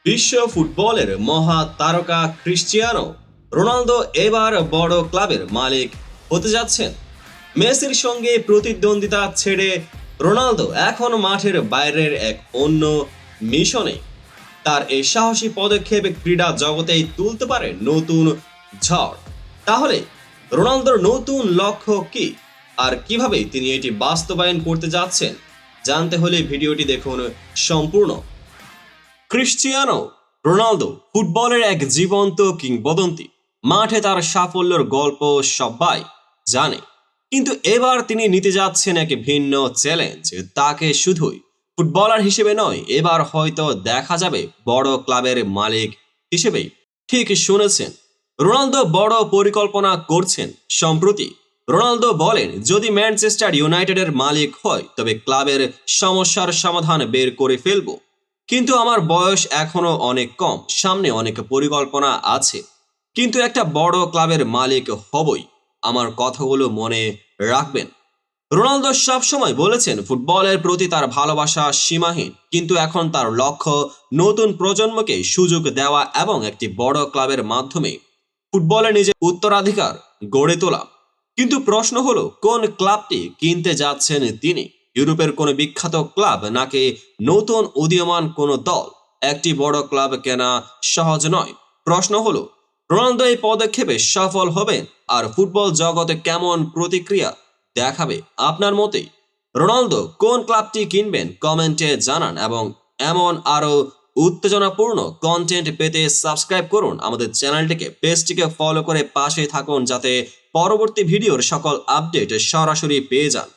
বিশ্ব ফুটবলের মহা তারকা ক্রিশ্চিয়ানো রোনালদো এবার বড় ক্লাবের মালিক হতে যাচ্ছেন। মেসির সঙ্গে প্রতিদ্বন্দ্বিতা ছেড়ে রোনালদো এখন মাঠের বাইরের এক অন্য মিশনে। তার এই সাহসী পদক্ষেপ ক্রীড়া জগতেই তুলতে পারে নতুন ঝড়। তাহলে রোনালদোর নতুন লক্ষ্য কি, আর কিভাবে তিনি এটি বাস্তবায়ন করতে যাচ্ছেন, জানতে হলে ভিডিওটি দেখুন সম্পূর্ণ। ক্রিশ্চিয়ানো রোনালদো ফুটবলের এক জীবন্ত কিংবদন্তি। মাঠে তার সাফল্যের গল্প সবাই জানে, কিন্তু এবার তিনি নিতে যাচ্ছেন এক ভিন্ন চ্যালেঞ্জ। তাকে শুধুই ফুটবলার হিসেবে নয়, এবার হয়তো দেখা যাবে বড় ক্লাবের মালিক হিসেবেই। ঠিক শুনেছেন, রোনালদো বড় পরিকল্পনা করছেন। সম্প্রতি রোনালদো বলেন, যদি ম্যানচেস্টার ইউনাইটেডের মালিক হয় তবে ক্লাবের সমস্যার সমাধান বের করে ফেলবো, কিন্তু আমার বয়স এখনো অনেক কম, সামনে অনেক পরিকল্পনা আছে, কিন্তু একটা বড় ক্লাবের মালিক হবই। আমার কথাগুলো মনে রাখবেন। রোনালদো সবসময় বলেছেন ফুটবলের প্রতি তার ভালোবাসা সীমাহীন, কিন্তু এখন তার লক্ষ্য নতুন প্রজন্মকে সুযোগ দেওয়া এবং একটি বড় ক্লাবের মাধ্যমে ফুটবলে নিজের উত্তরাধিকার গড়ে তোলা। কিন্তু প্রশ্ন হলো, কোন ক্লাবটি কিনতে যাচ্ছেন তিনি? ইউরোপের কোনো বিখ্যাত ক্লাব নাকি নতুন উদীয়মান কোনো দল? একটি বড় ক্লাব কেনা সহজ নয়। প্রশ্ন হলো, রোনালদো এই পদক্ষেপে সফল হবেন আর ফুটবল জগতে কেমন প্রতিক্রিয়া দেখাবে? আপনার মতে রোনালদো কোন ক্লাবটি কিনবেন কমেন্টে জানান, এবং এমন আরো উত্তেজনাপূর্ণ কন্টেন্ট পেতে সাবস্ক্রাইব করুন আমাদের চ্যানেলটিকে, পেজটিকে ফলো করে পাশে থাকুন যাতে পরবর্তী ভিডিওর সকল আপডেট সরাসরি পেয়ে যান।